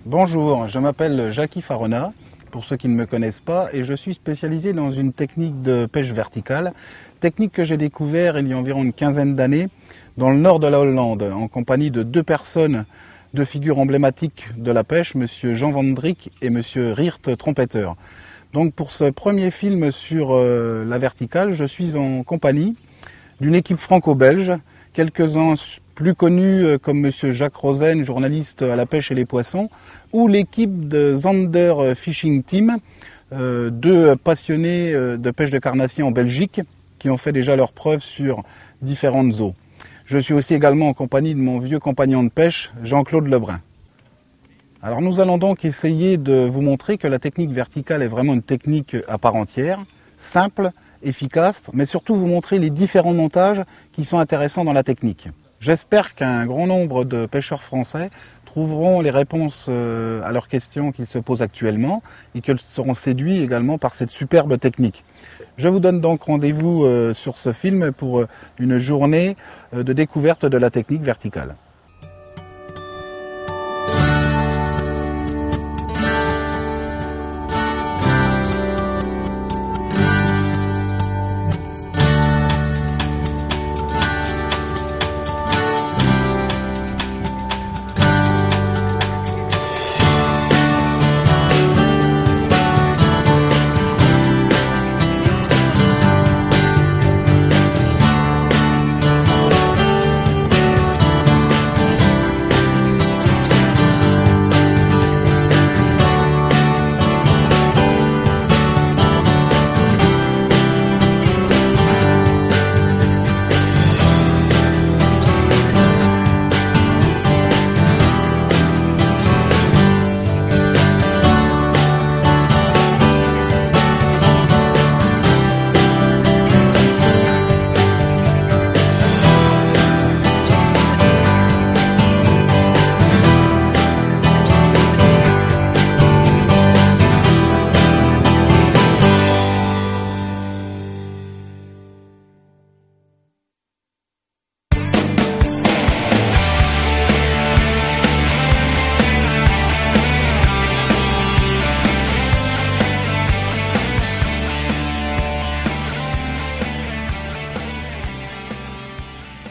Bonjour, je m'appelle Jackie Farona, pour ceux qui ne me connaissent pas, et je suis spécialisé dans une technique de pêche verticale, technique que j'ai découvert il y a environ une quinzaine d'années dans le nord de la Hollande, en compagnie de deux personnes, deux figures emblématiques de la pêche, monsieur Jean Van Drik et monsieur Riert Trompetteur. Donc pour ce premier film sur la verticale, je suis en compagnie d'une équipe franco-belge, quelques-uns plus connus comme monsieur Jacques Rosen, journaliste à la pêche et les poissons, ou l'équipe de Zander Fishing Team, deux passionnés de pêche de carnassiers en Belgique, qui ont fait déjà leurs preuves sur différentes eaux. Je suis aussi également en compagnie de mon vieux compagnon de pêche, Jean-Claude Lebrun. Alors nous allons donc essayer de vous montrer que la technique verticale est vraiment une technique à part entière, simple, efficace, mais surtout vous montrer les différents montages qui sont intéressants dans la technique. J'espère qu'un grand nombre de pêcheurs français trouveront les réponses à leurs questions qu'ils se posent actuellement et qu'ils seront séduits également par cette superbe technique. Je vous donne donc rendez-vous sur ce film pour une journée de découverte de la technique verticale.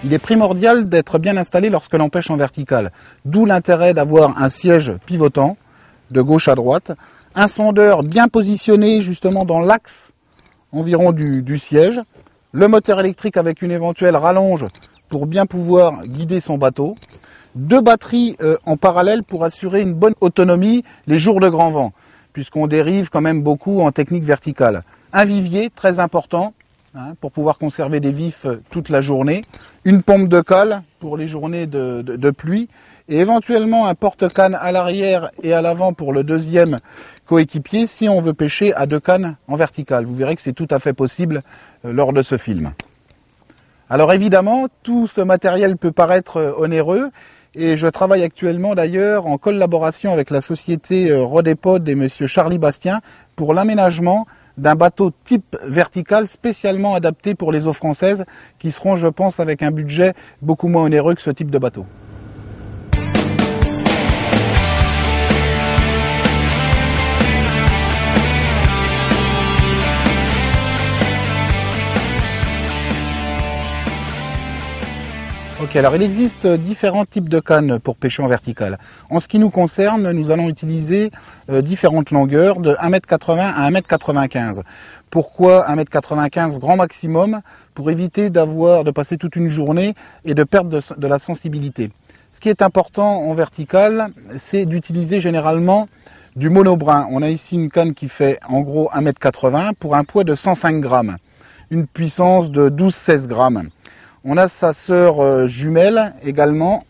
Il est primordial d'être bien installé lorsque l'on pêche en verticale, d'où l'intérêt d'avoir un siège pivotant, de gauche à droite, un sondeur bien positionné justement dans l'axe environ du siège, le moteur électrique avec une éventuelle rallonge pour bien pouvoir guider son bateau, deux batteries en parallèle pour assurer une bonne autonomie les jours de grand vent, puisqu'on dérive quand même beaucoup en technique verticale. Un vivier très important, pour pouvoir conserver des vifs toute la journée, une pompe de cale pour les journées de pluie, et éventuellement un porte-canne à l'arrière et à l'avant pour le deuxième coéquipier si on veut pêcher à deux cannes en verticale. Vous verrez que c'est tout à fait possible lors de ce film. Alors évidemment, tout ce matériel peut paraître onéreux, et je travaille actuellement d'ailleurs en collaboration avec la société Rodépod et monsieur Charlie Bastien pour l'aménagement d'un bateau type vertical spécialement adapté pour les eaux françaises qui seront, je pense, avec un budget beaucoup moins onéreux que ce type de bateau. Ok, alors il existe différents types de cannes pour pêcher en verticale. En ce qui nous concerne, nous allons utiliser différentes longueurs de 1,80 m à 1,95 m. Pourquoi 1,95 m grand maximum? Pour éviter de passer toute une journée et de perdre de la sensibilité. Ce qui est important en verticale, c'est d'utiliser généralement du monobrin. On a ici une canne qui fait en gros 1,80 m pour un poids de 105 grammes, une puissance de 12-16 grammes. On a sa sœur jumelle également,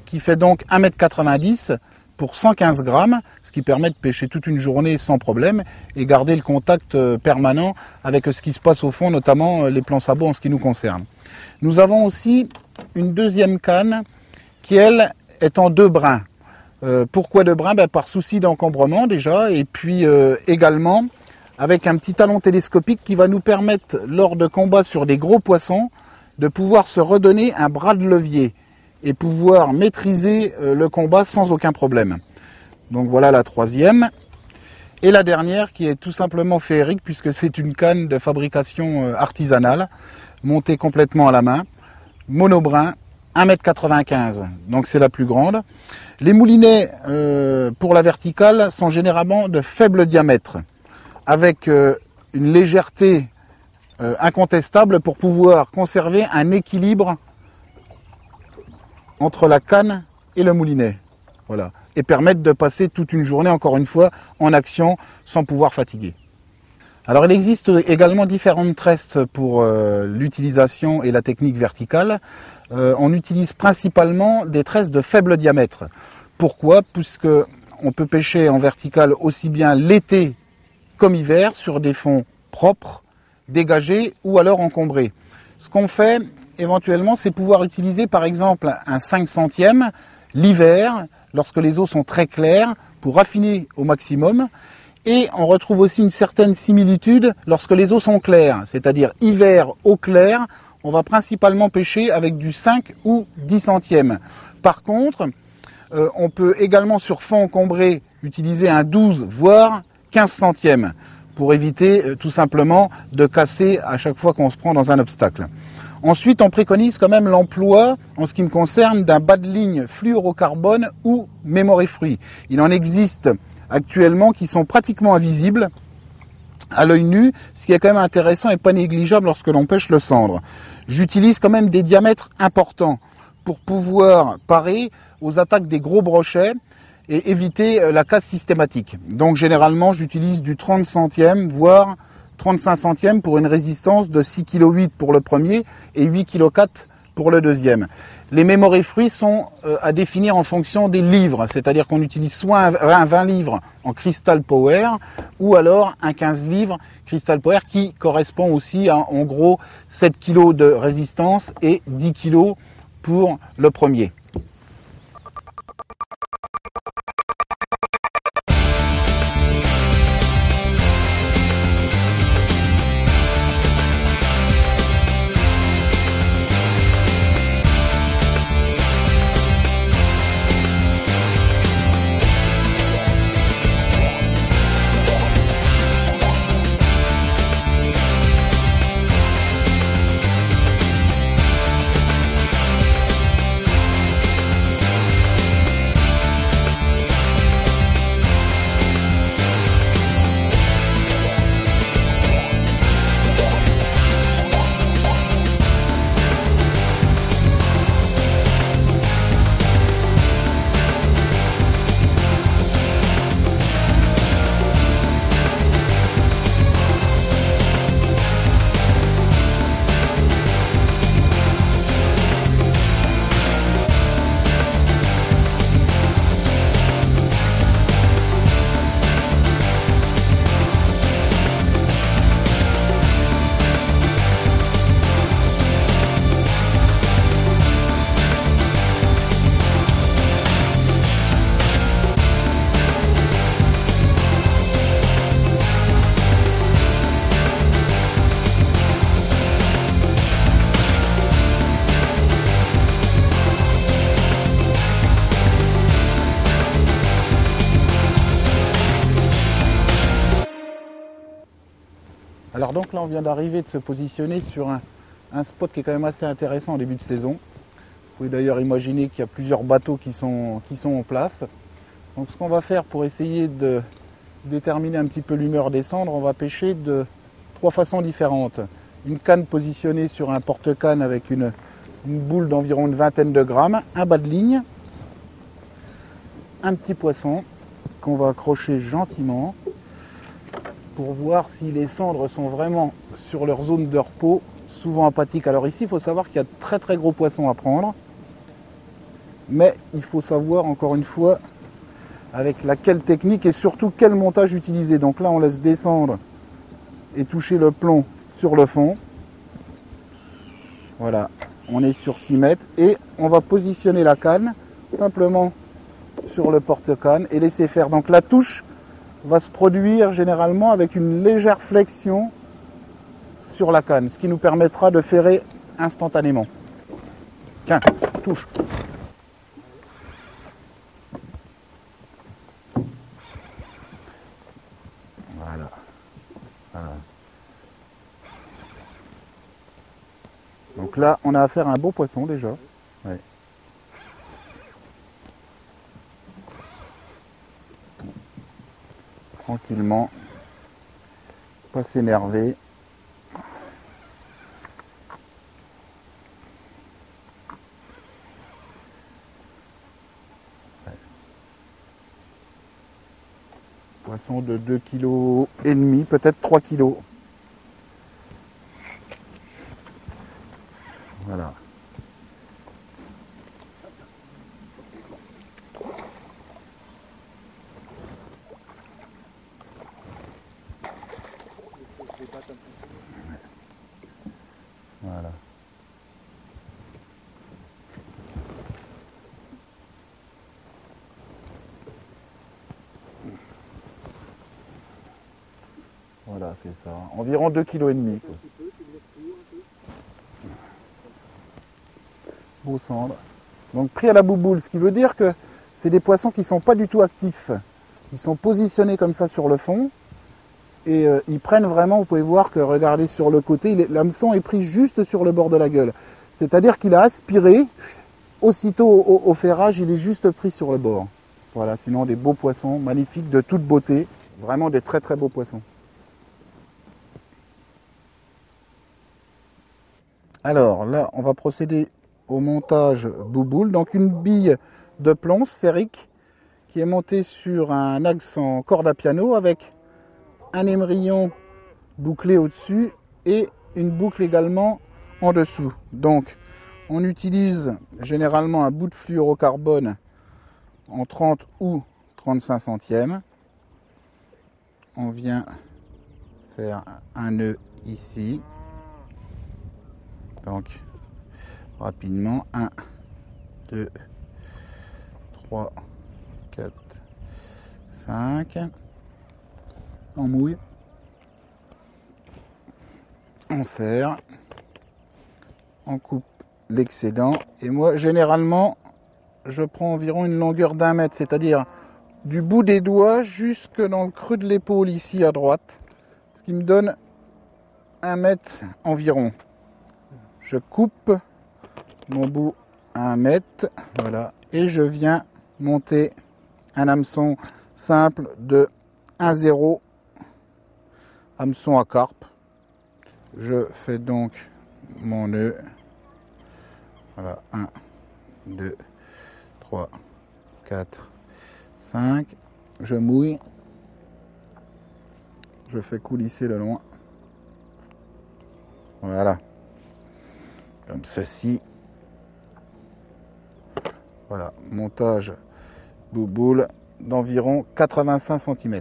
qui fait donc 1,90 m pour 115 grammes, ce qui permet de pêcher toute une journée sans problème et garder le contact permanent avec ce qui se passe au fond, notamment les plans sabots en ce qui nous concerne. Nous avons aussi une deuxième canne qui, elle, est en deux brins. Pourquoi deux brins? Par souci d'encombrement déjà, et puis également avec un petit talon télescopique qui va nous permettre, lors de combats sur des gros poissons, de pouvoir se redonner un bras de levier et pouvoir maîtriser le combat sans aucun problème. Donc voilà la troisième. Et la dernière qui est tout simplement féerique puisque c'est une canne de fabrication artisanale, montée complètement à la main, monobrin, 1,95 m. Donc c'est la plus grande. Les moulinets pour la verticale sont généralement de faible diamètre, avec une légèreté incontestable pour pouvoir conserver un équilibre entre la canne et le moulinet. Voilà. Et permettre de passer toute une journée, encore une fois, en action sans pouvoir fatiguer. Alors il existe également différentes tresses pour l'utilisation et la technique verticale. On utilise principalement des tresses de faible diamètre. Pourquoi? Puisque on peut pêcher en verticale aussi bien l'été comme hiver sur des fonds propres, dégagés ou alors encombrés. Ce qu'on fait éventuellement, c'est pouvoir utiliser par exemple un 5 centièmes l'hiver, lorsque les eaux sont très claires, pour affiner au maximum. Et on retrouve aussi une certaine similitude lorsque les eaux sont claires, c'est-à-dire hiver eau claire, on va principalement pêcher avec du 5 ou 10 centièmes. Par contre, on peut également sur fond encombré utiliser un 12 voire 15 centièmes pour éviter tout simplement de casser à chaque fois qu'on se prend dans un obstacle. Ensuite, on préconise quand même l'emploi, en ce qui me concerne, d'un bas de ligne fluorocarbone ou memory fruit. Il en existe actuellement qui sont pratiquement invisibles à l'œil nu, ce qui est quand même intéressant et pas négligeable lorsque l'on pêche le cendre. J'utilise quand même des diamètres importants pour pouvoir parer aux attaques des gros brochets et éviter la casse systématique. Donc généralement, j'utilise du 30 centièmes, voire 35 centièmes pour une résistance de 6,8 kg pour le premier et 8,4 kg pour le deuxième. Les memory fruits sont à définir en fonction des livres, c'est-à-dire qu'on utilise soit un 20 livres en Crystal Power ou alors un 15 livres Crystal Power qui correspond aussi à en gros 7 kg de résistance et 10 kg pour le premier. Alors donc là on vient d'arriver de se positionner sur un spot qui est quand même assez intéressant en début de saison. Vous pouvez d'ailleurs imaginer qu'il y a plusieurs bateaux qui sont en place. Donc ce qu'on va faire pour essayer de déterminer un petit peu l'humeur des cendres, on va pêcher de trois façons différentes. Une canne positionnée sur un porte-canne avec une boule d'environ une vingtaine de grammes, un bas de ligne, un petit poisson qu'on va accrocher gentiment pour voir si les cendres sont vraiment sur leur zone de repos, souvent apathiques. Alors ici, il faut savoir qu'il y a de très très gros poissons à prendre, mais il faut savoir encore une fois avec laquelle technique et surtout quel montage utiliser. Donc là, on laisse descendre et toucher le plomb sur le fond. Voilà, on est sur 6 mètres et on va positionner la canne simplement sur le porte-canne et laisser faire. Donc la touche va se produire généralement avec une légère flexion sur la canne, ce qui nous permettra de ferrer instantanément. Tiens, touche. là, on a affaire à un beau poisson déjà. Ouais. Tranquillement, pas s'énerver. Poisson de 2,5 kg, peut-être 3 kg. Voilà. Voilà. Voilà, c'est ça. Environ 2,5 kg. Beau cendre. Donc pris à la bouboule, ce qui veut dire que c'est des poissons qui ne sont pas du tout actifs. Ils sont positionnés comme ça sur le fond. Et ils prennent vraiment, vous pouvez voir que regardez sur le côté, l'hameçon est pris juste sur le bord de la gueule. C'est-à-dire qu'il a aspiré, aussitôt au ferrage, il est juste pris sur le bord. Voilà, sinon des beaux poissons, magnifiques, de toute beauté. Vraiment des très très beaux poissons. Alors là, on va procéder au montage bouboule. Donc une bille de plomb sphérique qui est montée sur un axe en corde à piano avec un émerillon bouclé au-dessus et une boucle également en dessous. Donc on utilise généralement un bout de fluorocarbone en 30 ou 35 centièmes. On vient faire un nœud ici. Donc rapidement, 1, 2, 3, 4, 5. On mouille. On serre. On coupe l'excédent. Et moi, généralement, je prends environ une longueur d'1 mètre, c'est-à-dire du bout des doigts jusque dans le creux de l'épaule ici à droite. Ce qui me donne 1 mètre environ. Je coupe mon bout à 1 mètre. Voilà. Et je viens monter un hameçon simple de 1,0 hameçon à carpe. Je fais donc mon nœud. Voilà, 1, 2, 3, 4, 5. Je mouille. Je fais coulisser le long. Voilà. Comme ceci. Voilà, montage bouboule d'environ 85 cm.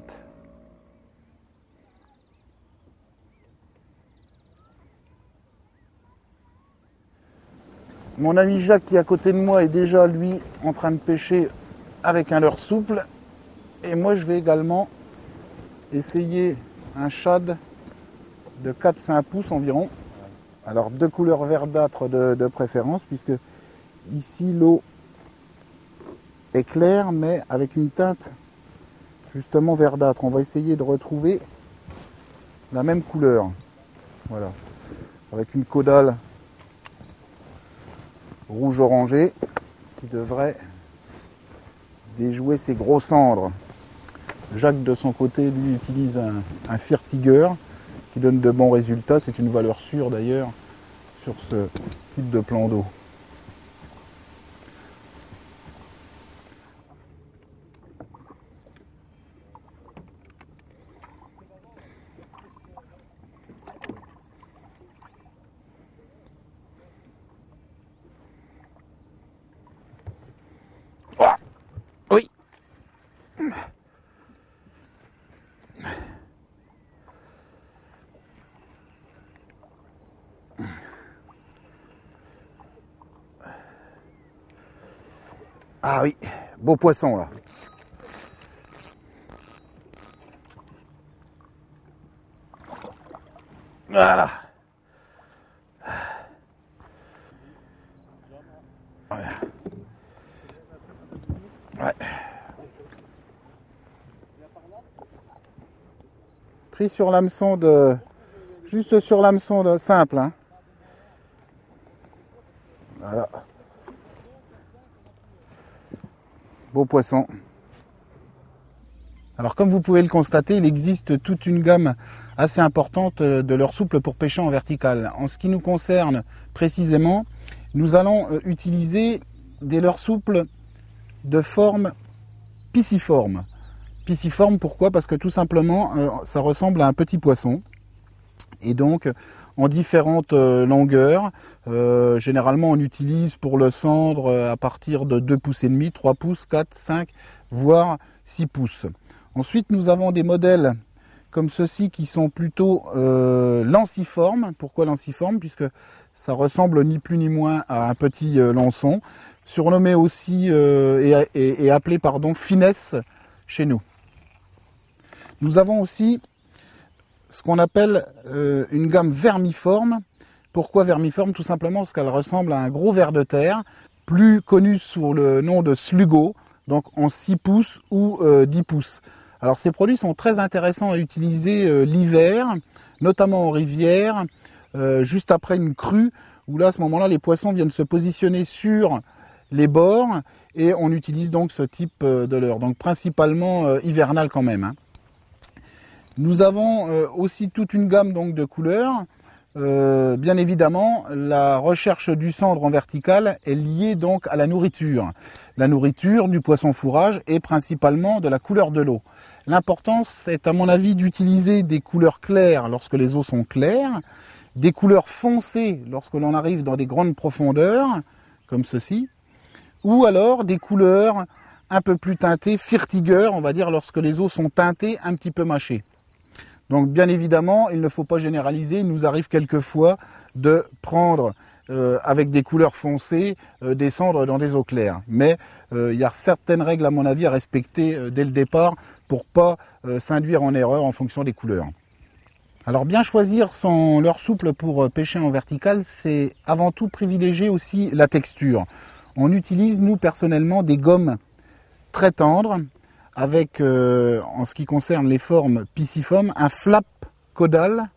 Mon ami Jacques qui est à côté de moi est déjà lui en train de pêcher avec un leurre souple. Et moi je vais également essayer un shad de 4-5 pouces environ. Alors de couleur verdâtre de préférence puisque ici l'eau est claire mais avec une teinte justement verdâtre. On va essayer de retrouver la même couleur. Voilà. Avec une caudale rouge orangé qui devrait déjouer ces gros cendres. Jacques de son côté lui utilise un fertigueur qui donne de bons résultats. C'est une valeur sûre d'ailleurs sur ce type de plan d'eau. Oui. Ah oui, beau poisson là. Voilà. Ouais. Pris sur l'hameçon de... Juste sur l'hameçon de simple. Hein. beau poisson. Alors comme vous pouvez le constater, il existe toute une gamme assez importante de leurres souples pour pêcher en vertical. En ce qui nous concerne précisément, nous allons utiliser des leurres souples de forme pisciforme. Pisciforme, pourquoi? Parce que tout simplement, ça ressemble à un petit poisson. Et donc, en différentes longueurs. Généralement, on utilise pour le cendre à partir de 2 pouces et demi, 3 pouces, 4, 5, voire 6 pouces. Ensuite, nous avons des modèles comme ceux-ci qui sont plutôt lanciformes. Pourquoi lanciformes? Puisque ça ressemble ni plus ni moins à un petit lançon, surnommé aussi et appelé finesse chez nous. Nous avons aussi ce qu'on appelle une gamme vermiforme. Pourquoi vermiforme? Tout simplement parce qu'elle ressemble à un gros ver de terre, plus connu sous le nom de slugo, donc en 6 pouces ou 10 pouces. Alors ces produits sont très intéressants à utiliser l'hiver, notamment en rivière, juste après une crue, où là à ce moment-là les poissons viennent se positionner sur les bords et on utilise donc ce type de leurre, donc principalement hivernal quand même, hein. Nous avons aussi toute une gamme donc de couleurs. Bien évidemment, la recherche du cendre en vertical est liée donc à la nourriture. La nourriture du poisson fourrage et principalement de la couleur de l'eau. L'importance est à mon avis d'utiliser des couleurs claires lorsque les eaux sont claires, des couleurs foncées lorsque l'on arrive dans des grandes profondeurs, comme ceci, ou alors des couleurs un peu plus teintées, furtigeurs, on va dire, lorsque les eaux sont teintées, un petit peu mâchées. Donc bien évidemment, il ne faut pas généraliser. Il nous arrive quelquefois de prendre avec des couleurs foncées des cendres dans des eaux claires. Mais il y a certaines règles à mon avis à respecter dès le départ pour pas s'induire en erreur en fonction des couleurs. Alors bien choisir son leurre souple pour pêcher en vertical, c'est avant tout privilégier aussi la texture. On utilise nous personnellement des gommes très tendres, avec, en ce qui concerne les formes pisciformes, un flap caudal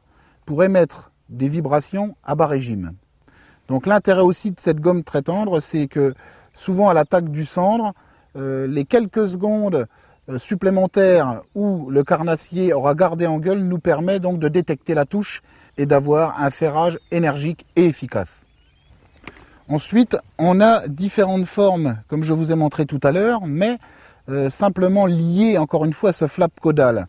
pour émettre des vibrations à bas régime. Donc l'intérêt aussi de cette gomme très tendre, c'est que souvent à l'attaque du cendre, les quelques secondes supplémentaires où le carnassier aura gardé en gueule nous permet donc de détecter la touche et d'avoir un ferrage énergique et efficace. Ensuite, on a différentes formes, comme je vous ai montré tout à l'heure, mais simplement lié encore une fois à ce flap caudal.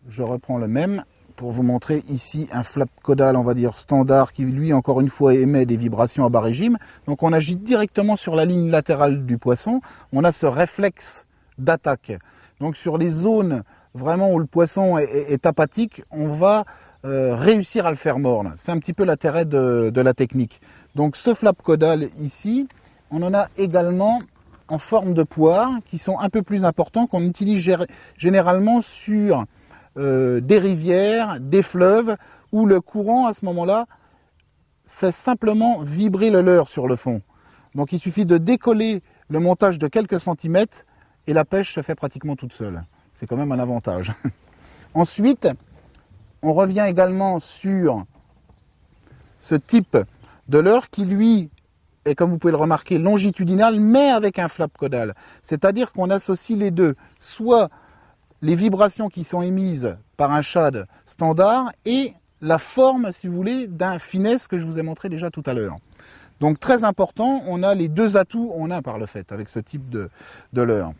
Je reprends le même pour vous montrer ici un flap caudal, on va dire standard, qui lui encore une fois émet des vibrations à bas régime. Donc on agit directement sur la ligne latérale du poisson, on a ce réflexe d'attaque. Donc sur les zones vraiment où le poisson est apathique, on va réussir à le faire mordre. C'est un petit peu l'intérêt de la technique. Donc ce flap caudal ici, on en a également en forme de poire, qui sont un peu plus importants, qu'on utilise généralement sur des rivières, des fleuves, où le courant à ce moment-là fait simplement vibrer le leurre sur le fond. Donc il suffit de décoller le montage de quelques centimètres et la pêche se fait pratiquement toute seule. C'est quand même un avantage. Ensuite, on revient également sur ce type de leurre qui lui et comme vous pouvez le remarquer, longitudinal, mais avec un flap caudal. C'est-à-dire qu'on associe les deux, soit les vibrations qui sont émises par un shad standard et la forme, si vous voulez, d'un finesse que je vous ai montré déjà tout à l'heure. Donc très important, on a les deux atouts en un par le fait, avec ce type de leurre.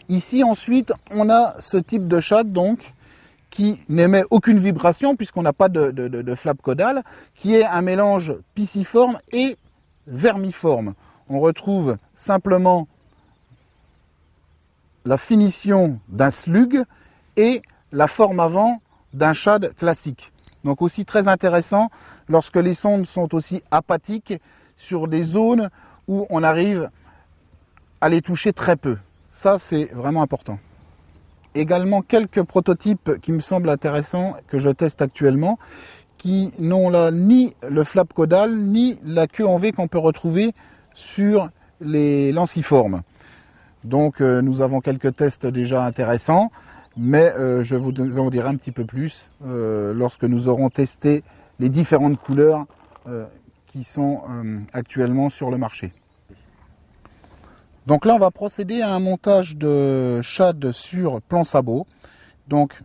Ici ensuite, on a ce type de shad donc, qui n'émet aucune vibration, puisqu'on n'a pas de flap caudal, qui est un mélange pisciforme et vermiforme. On retrouve simplement la finition d'un slug et la forme avant d'un shad classique. Donc aussi très intéressant lorsque les sondes sont aussi apathiques sur des zones où on arrive à les toucher très peu. Ça, c'est vraiment important. Également quelques prototypes qui me semblent intéressants, que je teste actuellement, qui n'ont là ni le flap caudal, ni la queue en V qu'on peut retrouver sur les lanciformes. Donc nous avons quelques tests déjà intéressants, mais je vous en dirai un petit peu plus lorsque nous aurons testé les différentes couleurs qui sont actuellement sur le marché. Donc là, on va procéder à un montage de shad sur plan sabot. Donc,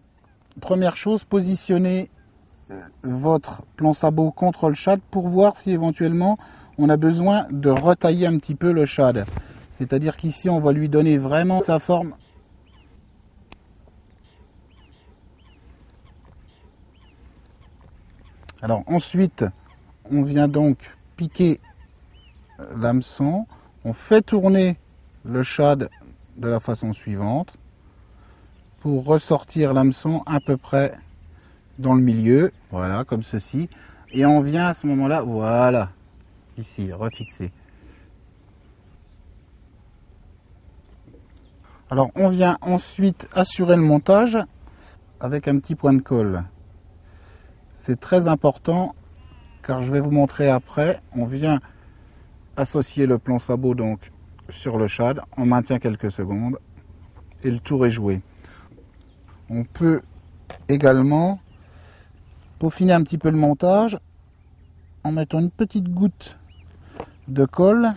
première chose, positionnez votre plan sabot contre le shad pour voir si éventuellement on a besoin de retailler un petit peu le shad. C'est-à-dire qu'ici, on va lui donner vraiment sa forme. Alors ensuite, on vient donc piquer l'hameçon. On fait tourner le shad de la façon suivante pour ressortir l'hameçon à peu près dans le milieu. Voilà, comme ceci. Et on vient à ce moment-là, voilà, ici, refixer. Alors on vient ensuite assurer le montage avec un petit point de colle. C'est très important car je vais vous montrer après. On vient associer le plan sabot donc sur le shad. On maintient quelques secondes et le tour est joué. On peut également peaufiner un petit peu le montage en mettant une petite goutte de colle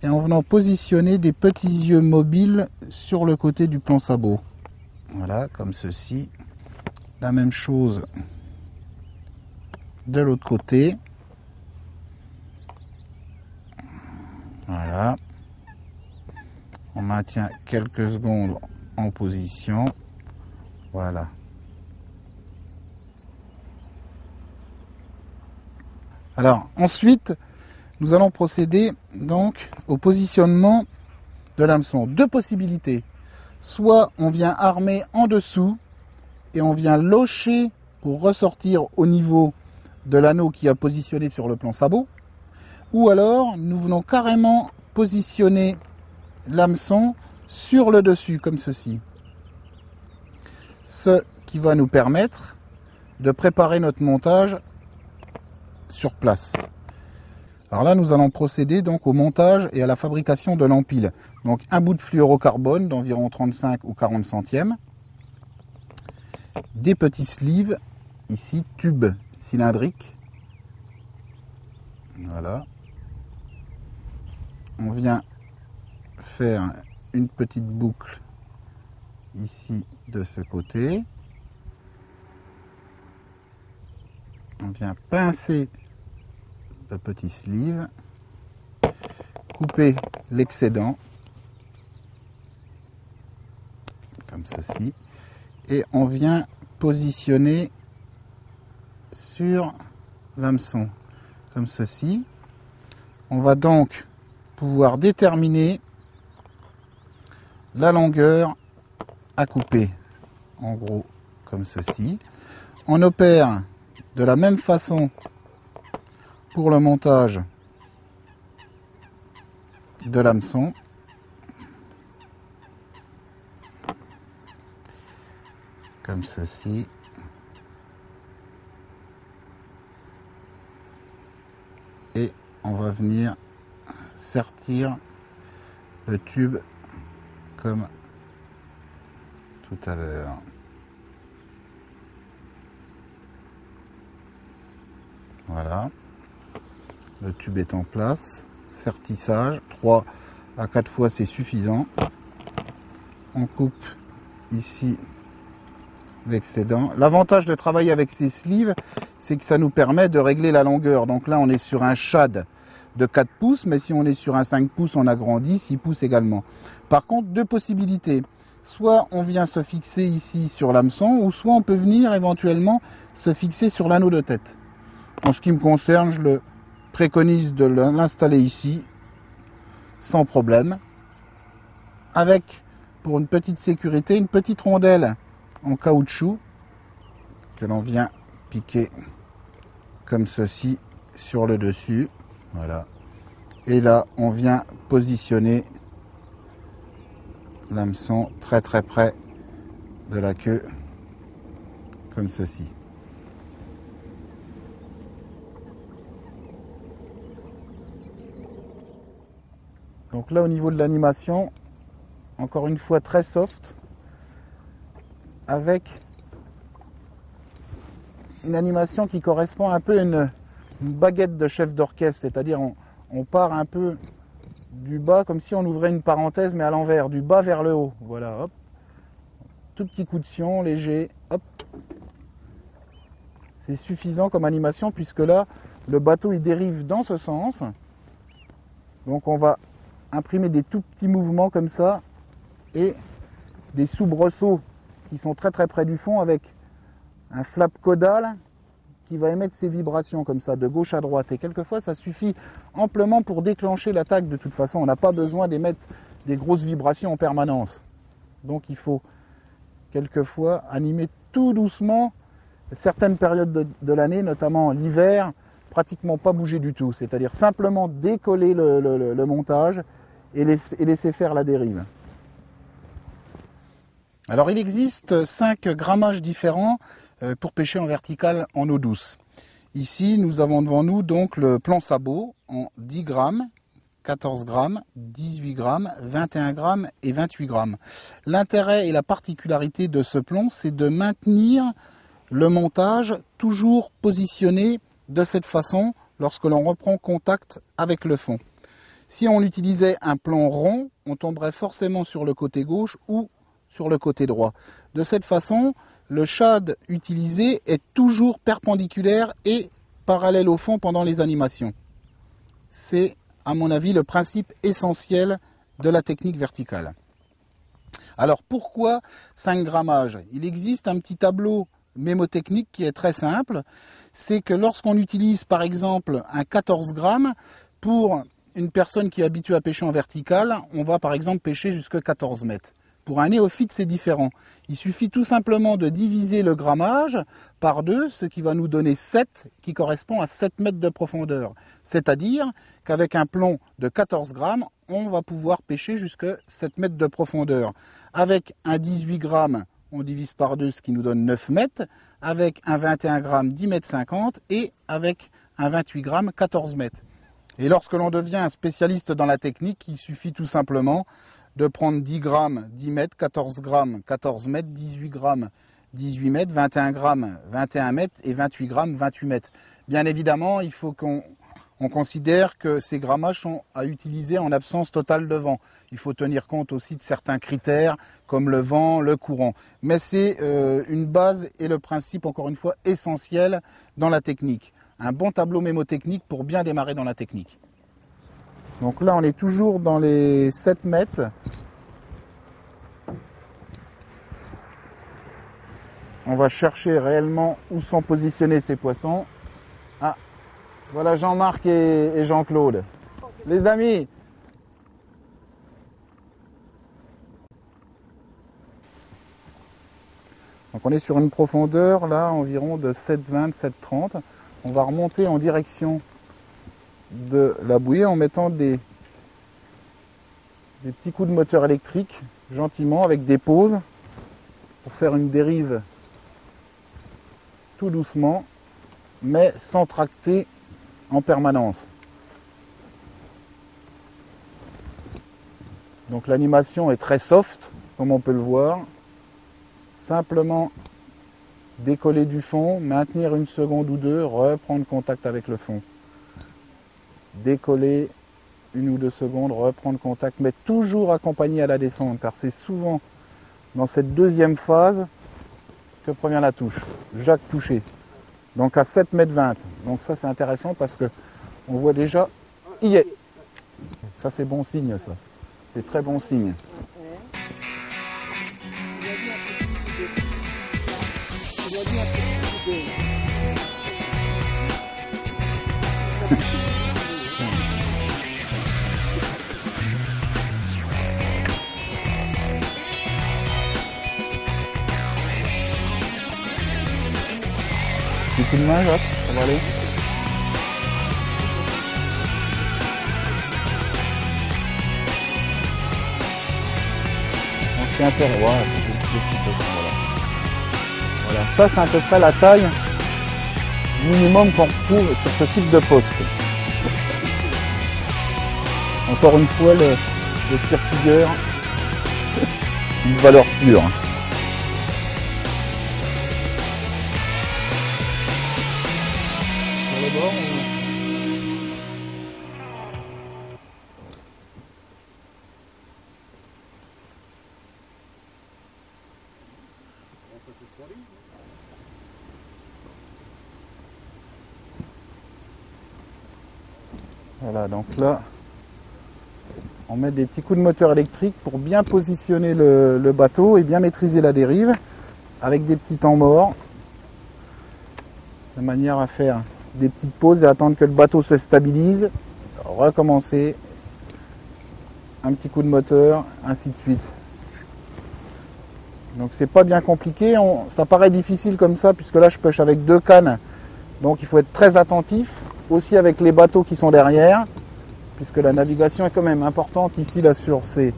et en venant positionner des petits yeux mobiles sur le côté du plan sabot. Voilà, comme ceci. La même chose de l'autre côté. Voilà. On maintient quelques secondes en position. Voilà. Alors ensuite, nous allons procéder donc au positionnement de l'hameçon. Deux possibilités. Soit on vient armer en dessous et on vient locher pour ressortir au niveau de l'anneau qui a positionné sur le plan sabot. Ou alors nous venons carrément positionner l'hameçon sur le dessus comme ceci. Ce qui va nous permettre de préparer notre montage sur place. Alors là, nous allons procéder donc au montage et à la fabrication de l'empile. Donc un bout de fluorocarbone d'environ 35 ou 40 centièmes. Des petits sleeves, ici, tubes cylindriques. Voilà. On vient faire une petite boucle ici de ce côté. On vient pincer le petit sleeve, couper l'excédent comme ceci et on vient positionner sur l'hameçon comme ceci. On va donc pouvoir déterminer la longueur à couper, en gros comme ceci. On opère de la même façon pour le montage de l'hameçon. Comme ceci. Et on va venir sertir le tube comme tout à l'heure. Voilà. Le tube est en place. Sertissage. 3 à 4 fois c'est suffisant. On coupe ici l'excédent. L'avantage de travailler avec ces sleeves, c'est que ça nous permet de régler la longueur. Donc là, on est sur un shad de 4 pouces, mais si on est sur un 5 pouces, on agrandit, 6 pouces également. Par contre, deux possibilités. Soit on vient se fixer ici sur l'hameçon, ou soit on peut venir éventuellement se fixer sur l'anneau de tête. En ce qui me concerne, je le préconise de l'installer ici, sans problème, avec, pour une petite sécurité, une petite rondelle en caoutchouc que l'on vient piquer comme ceci sur le dessus. Voilà. Et là, on vient positionner l'hameçon très très près de la queue comme ceci. Donc là, au niveau de l'animation, encore une fois très soft, avec une animation qui correspond un peu à une baguette de chef d'orchestre, c'est-à-dire on part un peu du bas, comme si on ouvrait une parenthèse, mais à l'envers, du bas vers le haut. Voilà, hop. Tout petit coup de sion, léger, hop. C'est suffisant comme animation, puisque là, le bateau, il dérive dans ce sens. Donc on va imprimer des tout petits mouvements comme ça, et des soubresauts qui sont très très près du fond, avec un flap caudal qui va émettre ces vibrations comme ça, de gauche à droite. Et quelquefois, ça suffit amplement pour déclencher l'attaque. De toute façon, on n'a pas besoin d'émettre des grosses vibrations en permanence. Donc il faut quelquefois animer tout doucement certaines périodes de l'année, notamment l'hiver, pratiquement pas bouger du tout. C'est-à-dire simplement décoller le montage et laisser faire la dérive. Alors il existe 5 grammages différents pour pêcher en vertical en eau douce. Ici, nous avons devant nous donc le plan sabot en 10 grammes, 14 grammes, 18 grammes, 21 grammes et 28 grammes. L'intérêt et la particularité de ce plan, c'est de maintenir le montage toujours positionné de cette façon lorsque l'on reprend contact avec le fond. Si on utilisait un plan rond, on tomberait forcément sur le côté gauche ou sur le côté droit. De cette façon, le shad utilisé est toujours perpendiculaire et parallèle au fond pendant les animations. C'est, à mon avis, le principe essentiel de la technique verticale. Alors pourquoi 5 grammages? Il existe un petit tableau mémotechnique qui est très simple. C'est que lorsqu'on utilise par exemple un 14 grammes, pour une personne qui est habituée à pêcher en vertical, on va par exemple pêcher jusqu'à 14 mètres. Pour un néophyte, c'est différent. Il suffit tout simplement de diviser le grammage par 2, ce qui va nous donner 7, qui correspond à 7 mètres de profondeur. C'est-à-dire qu'avec un plomb de 14 grammes, on va pouvoir pêcher jusqu'à 7 mètres de profondeur. Avec un 18 grammes, on divise par 2, ce qui nous donne 9 mètres. Avec un 21 grammes, 10 mètres 50. Et avec un 28 grammes, 14 mètres. Et lorsque l'on devient un spécialiste dans la technique, il suffit tout simplement de prendre 10 grammes, 10 mètres, 14 grammes, 14 mètres, 18 grammes, 18 mètres, 21 grammes, 21 mètres et 28 grammes, 28 mètres. Bien évidemment, il faut qu'on considère que ces grammages sont à utiliser en absence totale de vent. Il faut tenir compte aussi de certains critères comme le vent, le courant. Mais c'est une base et le principe, encore une fois, essentiel dans la technique. Un bon tableau mémotechnique pour bien démarrer dans la technique. Donc là, on est toujours dans les 7 mètres. On va chercher réellement où sont positionnés ces poissons. Ah, voilà Jean-Marc et Jean-Claude. Les amis! Donc on est sur une profondeur là environ de 7,20, 7,30. On va remonter en direction de la bouée en mettant des petits coups de moteur électrique gentiment avec des pauses pour faire une dérive tout doucement mais sans tracter en permanence. Donc l'animation est très soft comme on peut le voir. Simplement décoller du fond, maintenir une seconde ou deux, reprendre contact avec le fond. Décoller 1 ou 2 secondes, reprendre contact, mais toujours accompagné à la descente, car c'est souvent dans cette deuxième phase que provient la touche. Jacques touché. Donc à 7,20 m. Donc ça c'est intéressant parce que on voit déjà, il y est. Ça c'est bon signe ça. C'est très bon signe. Petit coup de main, Jacques, ça va aller. On tient un peu, voilà. Voilà, ça c'est à peu près la taille minimum qu'on retrouve sur ce type de poste. Encore une fois, le circuilleur, une valeur sûre. Sur le bord, Voilà, donc là, on met des petits coups de moteur électrique pour bien positionner le bateau et bien maîtriser la dérive avec des petits temps morts, de manière à faire des petites pauses et attendre que le bateau se stabilise, recommencer, un petit coup de moteur, ainsi de suite. Donc c'est pas bien compliqué, ça paraît difficile comme ça puisque là je pêche avec 2 cannes, donc il faut être très attentif, aussi avec les bateaux qui sont derrière, puisque la navigation est quand même importante ici là sur ces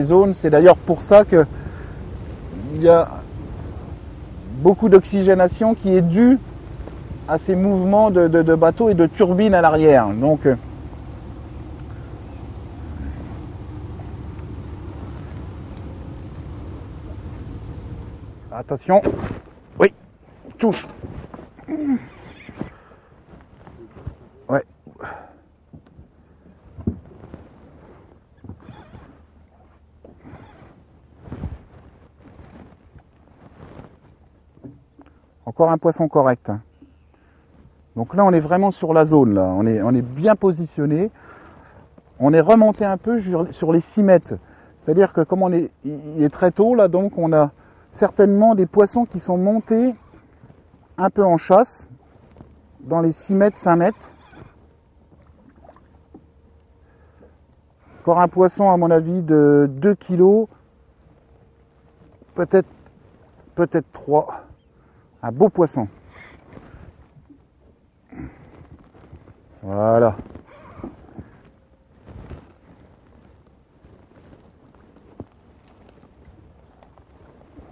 zones. C'est d'ailleurs pour ça que il y a beaucoup d'oxygénation qui est due à ces mouvements de bateaux et de turbines à l'arrière. Donc attention, oui, touche. Ouais. Encore un poisson correct. Donc là, on est vraiment sur la zone. Là. On est bien positionné. On est remonté un peu sur les 6 mètres. C'est-à-dire que comme il est très tôt, là, donc on a certainement des poissons qui sont montés un peu en chasse, dans les 6 mètres, 5 mètres. Encore un poisson, à mon avis, de 2 kilos, peut-être 3. Un beau poisson. Voilà.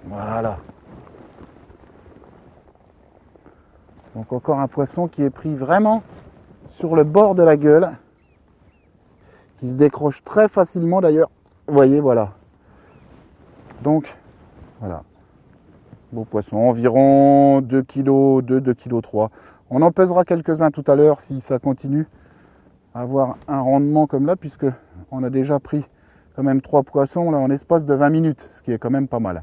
Voilà. Donc encore un poisson qui est pris vraiment sur le bord de la gueule, qui se décroche très facilement d'ailleurs. Vous voyez, voilà. Donc, voilà. Beau poisson, environ 2 kg, 2 kg 3. On en pèsera quelques-uns tout à l'heure si ça continue à avoir un rendement comme là, puisque on a déjà pris quand même 3 poissons là en l'espace de 20 minutes, ce qui est quand même pas mal.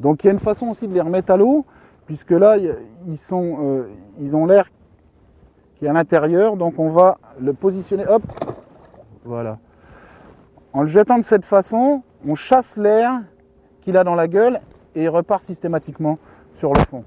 Donc il y a une façon aussi de les remettre à l'eau, puisque là ils ont l'air qui est à l'intérieur, donc on va le positionner, hop, voilà. En le jetant de cette façon, on chasse l'air qu'il a dans la gueule et il repart systématiquement sur le fond.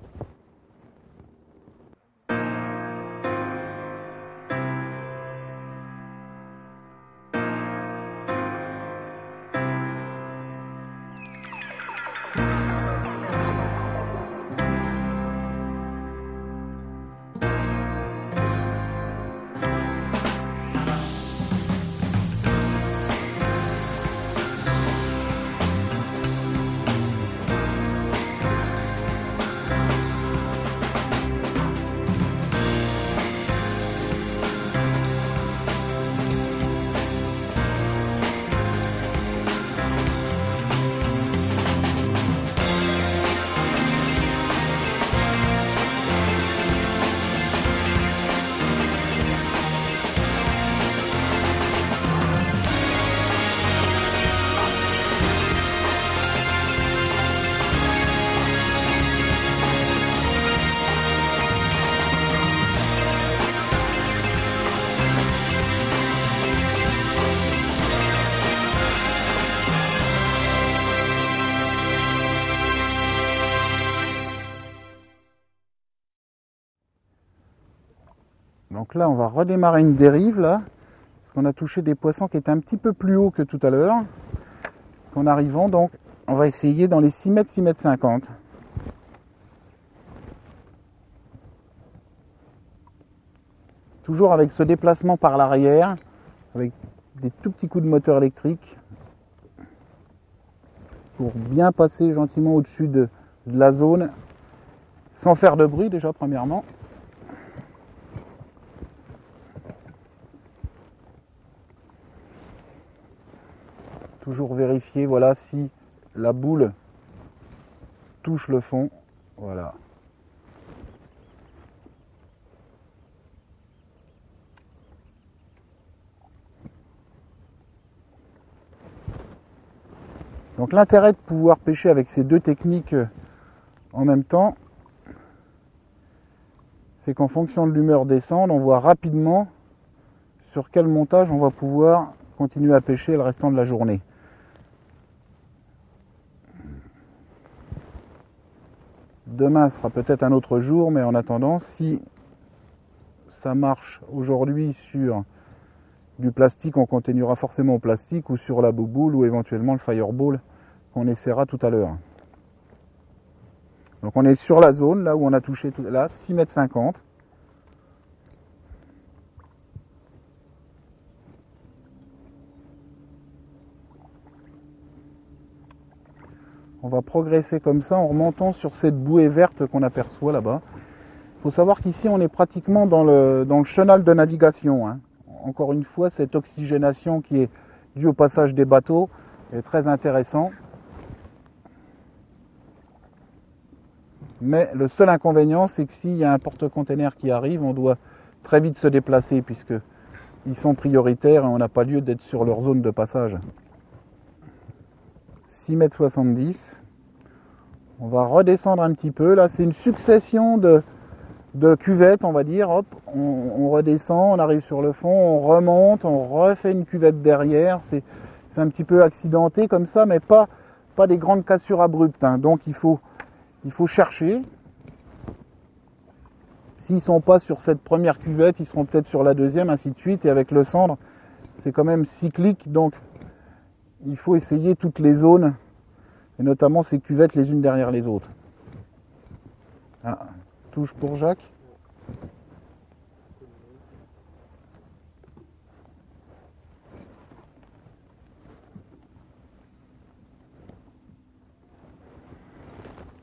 Donc là, on va redémarrer une dérive là, parce qu'on a touché des poissons qui étaient un petit peu plus hauts que tout à l'heure. En arrivant, donc, on va essayer dans les 6 mètres, 6 mètres 50. Toujours avec ce déplacement par l'arrière, avec des tout petits coups de moteur électrique, pour bien passer gentiment au-dessus de la zone, sans faire de bruit déjà premièrement. Toujours vérifier, voilà, si la boule touche le fond, voilà. Donc l'intérêt de pouvoir pêcher avec ces deux techniques en même temps, c'est qu'en fonction de l'humeur des sondes, on voit rapidement sur quel montage on va pouvoir continuer à pêcher le restant de la journée. Demain sera peut-être un autre jour, mais en attendant, si ça marche aujourd'hui sur du plastique, on continuera forcément au plastique, ou sur la bouboule, ou éventuellement le fireball qu'on essaiera tout à l'heure. Donc on est sur la zone, là où on a touché, là, 6,50 m. On va progresser comme ça en remontant sur cette bouée verte qu'on aperçoit là-bas. Il faut savoir qu'ici on est pratiquement dans le chenal de navigation, hein. Encore une fois, cette oxygénation qui est due au passage des bateaux est très intéressant. Mais le seul inconvénient, c'est que s'il y a un porte-container qui arrive, on doit très vite se déplacer puisqu'ils sont prioritaires et on n'a pas lieu d'être sur leur zone de passage. 6,70 m. On va redescendre un petit peu. Là, c'est une succession de cuvettes, on va dire. Hop, on redescend, on arrive sur le fond, on remonte, on refait une cuvette derrière. C'est un petit peu accidenté comme ça, mais pas des grandes cassures abruptes, hein. Donc il faut chercher. S'ils ne sont pas sur cette première cuvette, ils seront peut-être sur la deuxième, ainsi de suite. Et avec le cendre, c'est quand même cyclique, donc il faut essayer toutes les zones, et notamment ces cuvettes les unes derrière les autres. Ah, touche pour Jacques.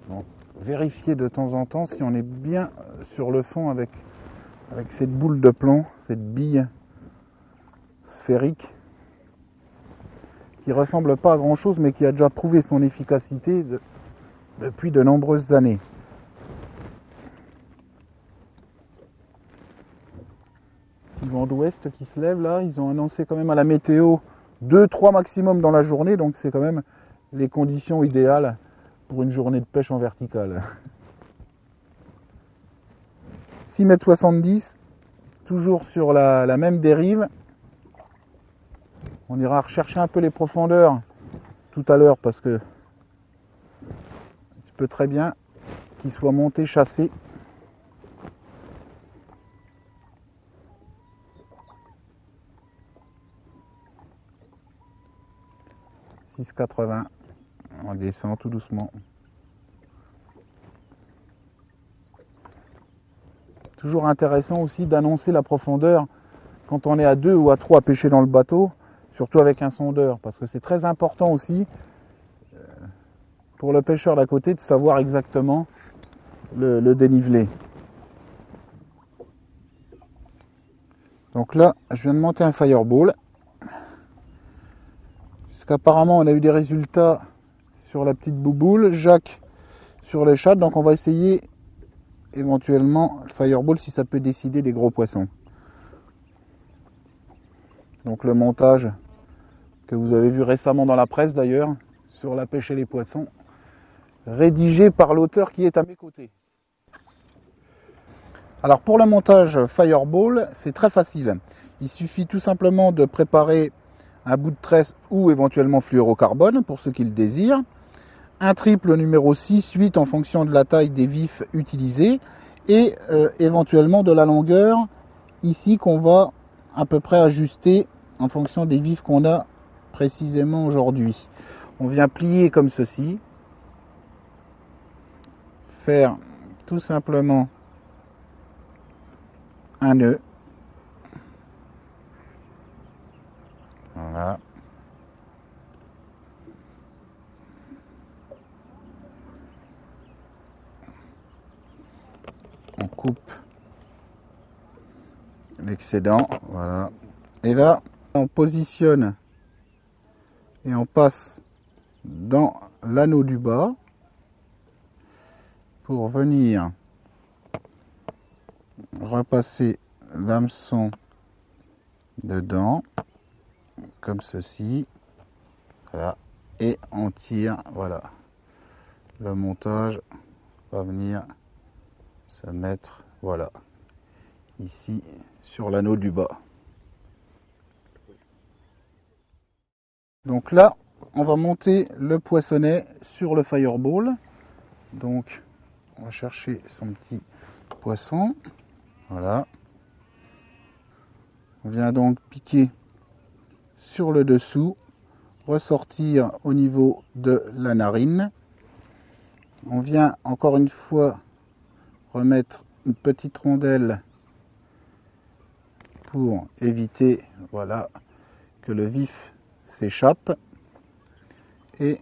Donc, vérifier de temps en temps si on est bien sur le fond avec cette boule de plomb, cette bille sphérique qui ressemble pas à grand chose mais qui a déjà prouvé son efficacité depuis de nombreuses années. Petit vent d'ouest qui se lève là, ils ont annoncé quand même à la météo 2-3 maximum dans la journée, donc c'est quand même les conditions idéales pour une journée de pêche en verticale. 6,70 m, toujours sur la même dérive. On ira rechercher un peu les profondeurs tout à l'heure parce que il peut très bien qu'ils soient montés, chassés. « 6,80 ». On descend tout doucement. Toujours intéressant aussi d'annoncer la profondeur quand on est à 2 ou à 3 à pêcher dans le bateau, surtout avec un sondeur, parce que c'est très important aussi pour le pêcheur d'à côté de savoir exactement le dénivelé. Donc là, je viens de monter un fireball. Puisqu'apparemment on a eu des résultats sur la petite bouboule, Jacques sur les chats, donc on va essayer éventuellement le fireball si ça peut décider des gros poissons. Donc le montage que vous avez vu récemment dans la presse d'ailleurs, sur la pêche et les poissons, rédigé par l'auteur qui est à mes côtés. Alors pour le montage fireball, c'est très facile. Il suffit tout simplement de préparer un bout de tresse ou éventuellement fluorocarbone pour ceux qui le désirent, un triple numéro 6-8 en fonction de la taille des vifs utilisés et éventuellement de la longueur ici qu'on va à peu près ajuster en fonction des vifs qu'on a précisément aujourd'hui. On vient plier comme ceci, faire tout simplement un nœud. Voilà. On coupe l'excédent, voilà. Et là, on positionne et on passe dans l'anneau du bas pour venir repasser l'hameçon dedans, comme ceci, voilà, et on tire, voilà. Le montage va venir se mettre, voilà, ici sur l'anneau du bas. Donc là, on va monter le poissonnet sur le fireball. Donc, on va chercher son petit poisson. Voilà. On vient donc piquer sur le dessous, ressortir au niveau de la narine. On vient encore une fois remettre une petite rondelle pour éviter, voilà, que le vif s'échappe. Et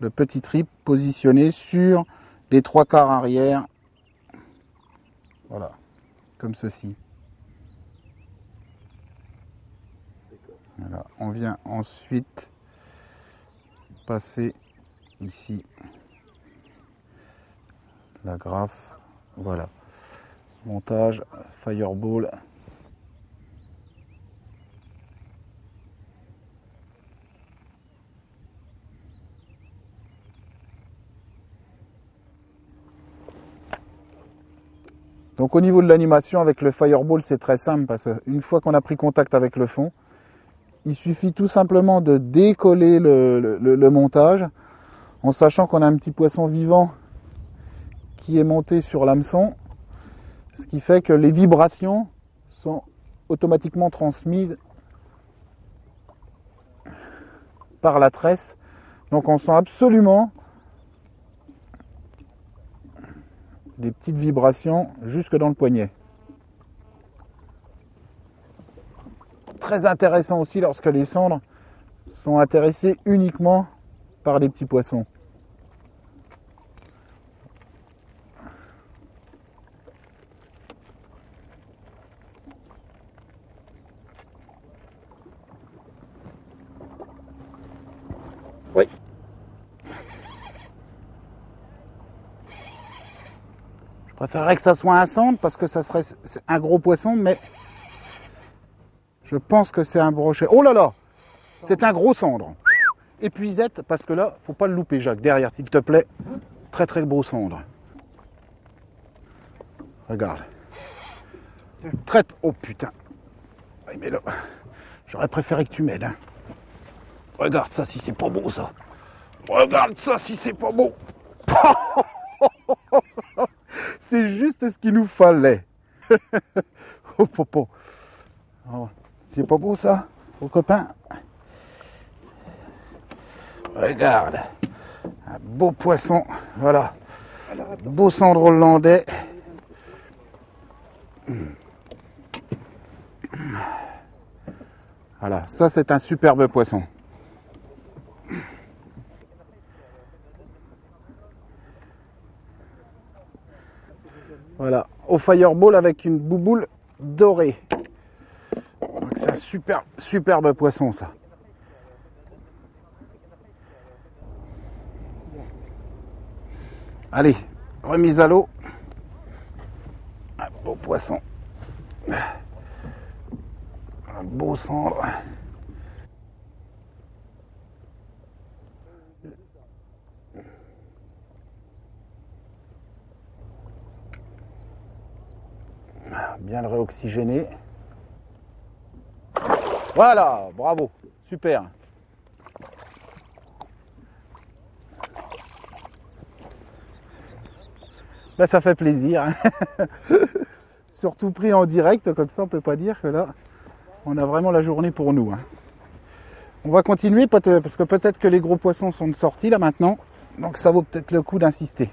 le petit trip positionné sur les 3/4 arrière. Voilà, comme ceci. Voilà, on vient ensuite passer ici la graffe. Voilà, montage fireball. Donc au niveau de l'animation avec le fireball, c'est très simple parce qu'une fois qu'on a pris contact avec le fond, il suffit tout simplement de décoller le montage en sachant qu'on a un petit poisson vivant qui est monté sur l'hameçon, ce qui fait que les vibrations sont automatiquement transmises par la tresse. Donc on sent absolument des petites vibrations jusque dans le poignet. Très intéressant aussi lorsque les cendres sont intéressées uniquement par des petits poissons. Oui. Je préférerais que ça soit un cendre parce que ça serait un gros poisson, mais je pense que c'est un brochet. Oh là là, c'est un gros cendre. Épuisette, parce que là, faut pas le louper, Jacques. Derrière, s'il te plaît. Très très gros cendre. Regarde. Traite. Oh putain. Oui, mais là, j'aurais préféré que tu m'aides. Hein. Regarde ça si c'est pas beau ça. Regarde ça si c'est pas beau. C'est juste ce qu'il nous fallait. Oh popo. Oh, c'est pas beau ça, vos copains. Regarde. Un beau poisson. Voilà. Beau cendre hollandais. Voilà, ça c'est un superbe poisson. Voilà, au fireball avec une bouboule dorée. C'est un superbe poisson ça. Allez, remise à l'eau. Un beau poisson. Un beau cendre. Bien le réoxygéner. Voilà, bravo, super. Là, ça fait plaisir. Hein. Surtout pris en direct, comme ça on peut pas dire que là, on a vraiment la journée pour nous. Hein. On va continuer parce que peut-être que les gros poissons sont de sortie là maintenant, donc ça vaut peut-être le coup d'insister.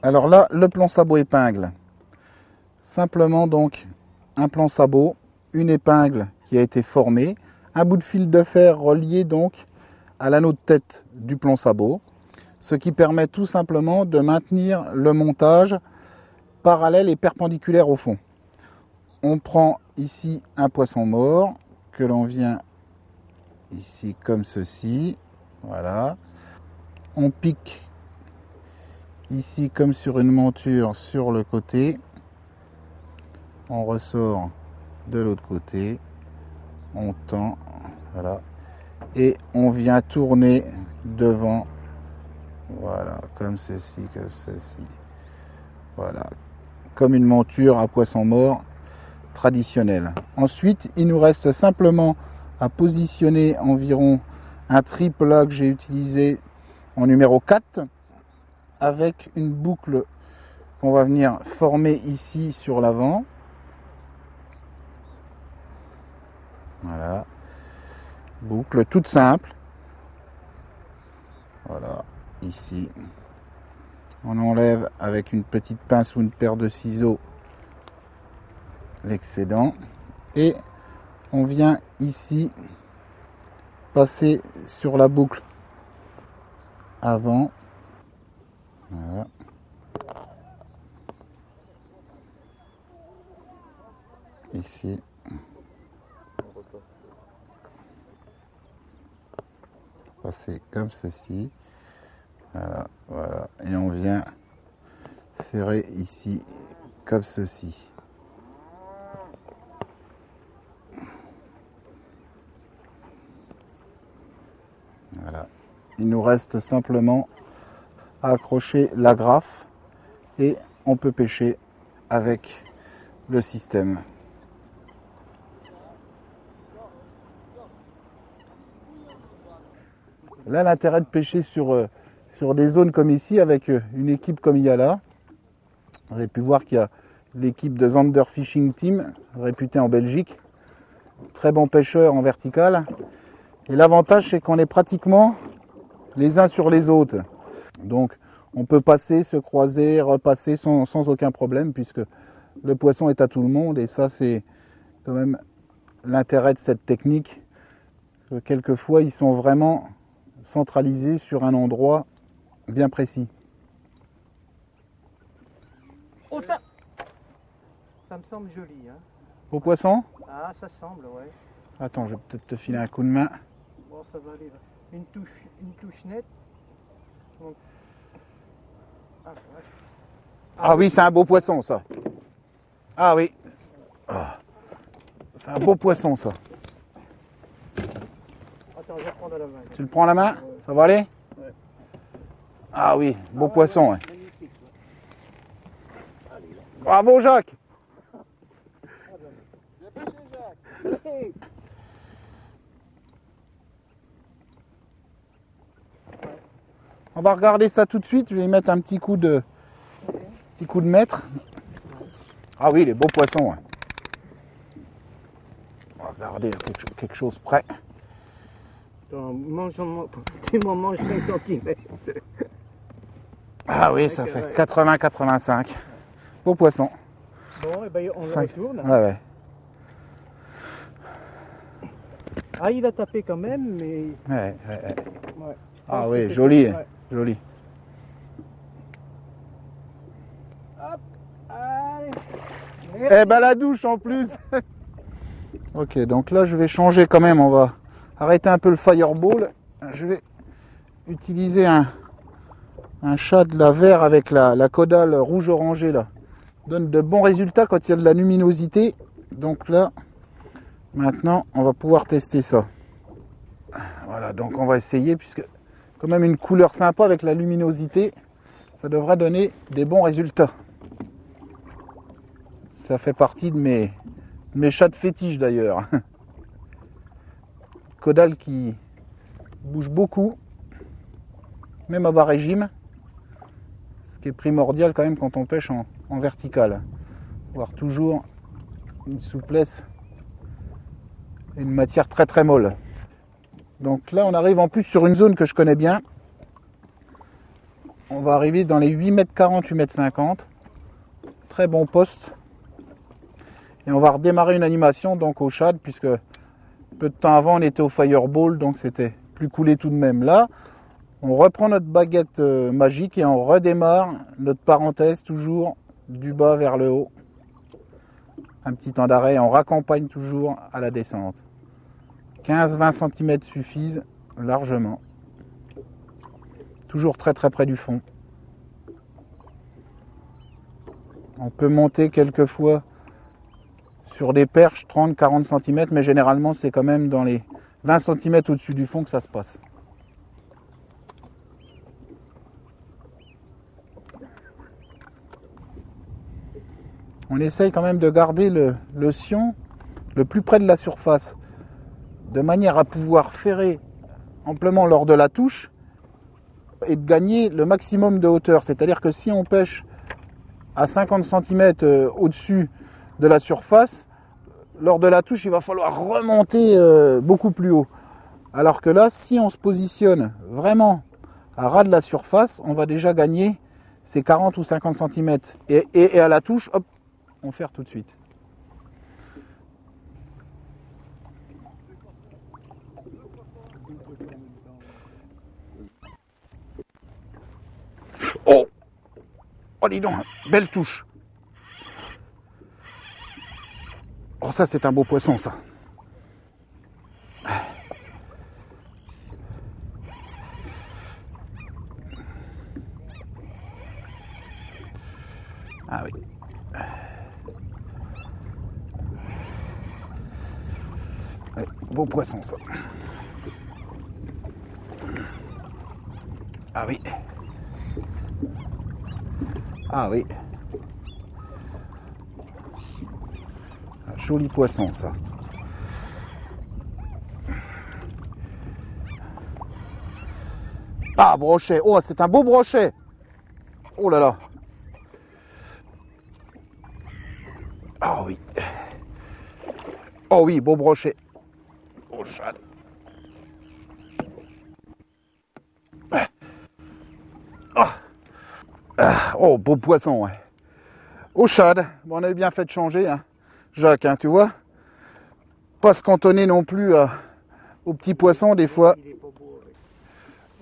Alors là, le plan sabot épingle. Simplement donc un plan sabot, une épingle qui a été formée, un bout de fil de fer relié donc à l'anneau de tête du plan sabot, ce qui permet tout simplement de maintenir le montage parallèle et perpendiculaire au fond. On prend ici un poisson mort que l'on vient ici comme ceci, voilà. On pique ici comme sur une monture sur le côté, on ressort de l'autre côté, on tend, voilà, et on vient tourner devant, voilà, comme ceci, voilà, comme une monture à poisson mort traditionnelle. Ensuite, il nous reste simplement à positionner environ un triple là que j'ai utilisé en numéro 4 avec une boucle qu'on va venir former ici sur l'avant. Voilà, boucle toute simple. Voilà, ici. On enlève avec une petite pince ou une paire de ciseaux l'excédent et on vient ici passer sur la boucle avant. Voilà. Ici. Passer comme ceci. Voilà, voilà. Et on vient serrer ici comme ceci. Voilà. Il nous reste simplement à accrocher l'agrafe et on peut pêcher avec le système. Là, l'intérêt de pêcher sur des zones comme ici, avec une équipe comme il y a là, vous avez pu voir qu'il y a l'équipe de Zander Fishing Team, réputée en Belgique, très bons pêcheurs en vertical. Et l'avantage, c'est qu'on est pratiquement les uns sur les autres. Donc, on peut passer, se croiser, repasser sans aucun problème, puisque le poisson est à tout le monde. Et ça, c'est quand même l'intérêt de cette technique. Quelquefois, ils sont vraiment centralisés sur un endroit bien précis. Oh, ça me semble joli. Hein. Beau poisson? Ah, ça semble, ouais. Attends, je vais peut-être te filer un coup de main. Bon, ça va aller. Une touche nette. Donc... Ah oui, c'est un beau poisson, ça. Ah oui. Ah. C'est un beau poisson, ça. Attends, je vais prendre la main. Tu le prends à la main? Ça va aller? Ouais. Ah oui, beau poisson. Ouais. Magnifique, ouais. Allez, là. Bravo, Jacques. J'ai pêché, Jacques. Hey. On va regarder ça tout de suite. Je vais y mettre un petit coup de mètre. Ah oui, les beaux poissons. Ouais. On va regarder quelque chose près. Tu m'en manges 5 cm. Ah oui, ça fait 80-85. Beau poisson. Bon, et ben on le retourne. Ouais, ouais. Ah, il a tapé quand même, mais... Ouais. Ouais. Ah oui, joli. Ouais. Joli. Hop, allez. Eh ben la douche en plus. Ok, donc là je vais changer quand même, on va arrêter un peu le fireball. Je vais utiliser un shad de la vert avec la caudale rouge orangée là. Donne de bons résultats quand il y a de la luminosité. Donc là, maintenant on va pouvoir tester ça. Voilà, donc on va essayer puisque quand même une couleur sympa avec la luminosité, ça devrait donner des bons résultats. Ça fait partie de mes chats de fétiche d'ailleurs. Caudale qui bouge beaucoup, même à bas régime, ce qui est primordial quand même quand on pêche en vertical. Avoir toujours une souplesse et une matière très très molle. Donc là on arrive en plus sur une zone que je connais bien. On va arriver dans les 8,40 m, 8,50 m. Très bon poste. Et on va redémarrer une animation donc au shad, puisque peu de temps avant on était au fireball, donc c'était plus coulé tout de même. Là, on reprend notre baguette magique et on redémarre notre parenthèse toujours du bas vers le haut. Un petit temps d'arrêt, on raccompagne toujours à la descente. 15-20 cm suffisent largement. Toujours très très près du fond. On peut monter quelquefois sur des perches 30-40 cm, mais généralement c'est quand même dans les 20 cm au-dessus du fond que ça se passe. On essaye quand même de garder le sion le plus près de la surface, de manière à pouvoir ferrer amplement lors de la touche et de gagner le maximum de hauteur. C'est-à-dire que si on pêche à 50 cm au-dessus de la surface, lors de la touche, il va falloir remonter beaucoup plus haut. Alors que là, si on se positionne vraiment à ras de la surface, on va déjà gagner ces 40 ou 50 cm. Et à la touche, hop, on ferre tout de suite. Oh, oh dis donc, belle touche. Oh, ça c'est un beau poisson, ça. Ah oui. Ouais, beau poisson, ça. Ah oui. Ah oui. Un joli poisson, ça. Ah, brochet. Oh, c'est un beau brochet. Oh là là. Ah oui. Oh oui, beau brochet. Oh, shad. Oh, beau poisson, ouais. Au shad. Bon, on avait bien fait de changer, hein. Jacques, hein, tu vois. Pas se cantonner non plus aux petits poissons, des fois.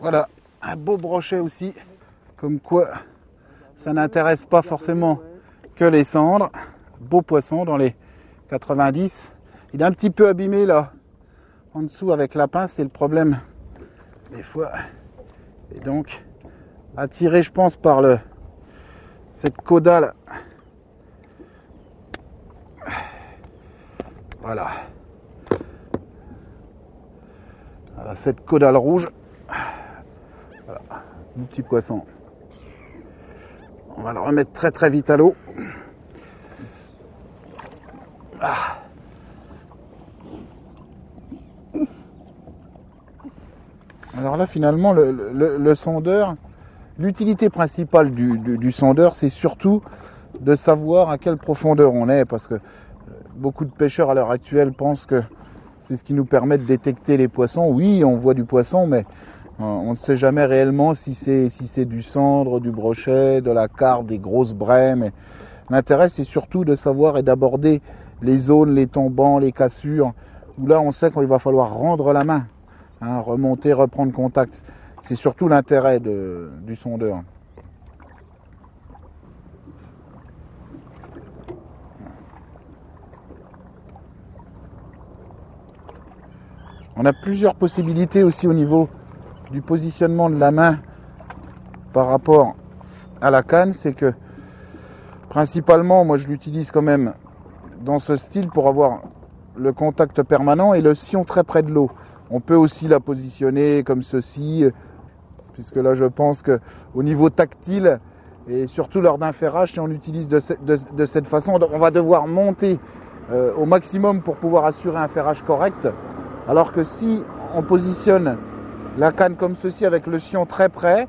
Voilà, un beau brochet aussi. Comme quoi, ça n'intéresse pas forcément que les cendres. Beau poisson dans les 90. Il est un petit peu abîmé là, en dessous avec la pince, c'est le problème des fois. Et donc, attiré, je pense, par cette caudale. Voilà. Voilà, cette caudale rouge. Voilà, mon petit poisson. On va le remettre très très vite à l'eau. Ah. Alors là, finalement, le sondeur, l'utilité principale du sondeur, c'est surtout de savoir à quelle profondeur on est, parce que beaucoup de pêcheurs à l'heure actuelle pensent que c'est ce qui nous permet de détecter les poissons. Oui, on voit du poisson, mais on ne sait jamais réellement si c'est du cendre, du brochet, de la carpe, des grosses braies. Mais l'intérêt, c'est surtout de savoir et d'aborder les zones, les tombants, les cassures, où là, on sait qu'il va falloir rendre la main, hein, remonter, reprendre contact. C'est surtout l'intérêt du sondeur. On a plusieurs possibilités aussi au niveau du positionnement de la main par rapport à la canne. C'est que principalement, moi je l'utilise quand même dans ce style pour avoir le contact permanent et le sion très près de l'eau. On peut aussi la positionner comme ceci, puisque là je pense que au niveau tactile et surtout lors d'un ferrage, si on l'utilise de cette façon, on va devoir monter au maximum pour pouvoir assurer un ferrage correct. Alors que si on positionne la canne comme ceci avec le sion très près,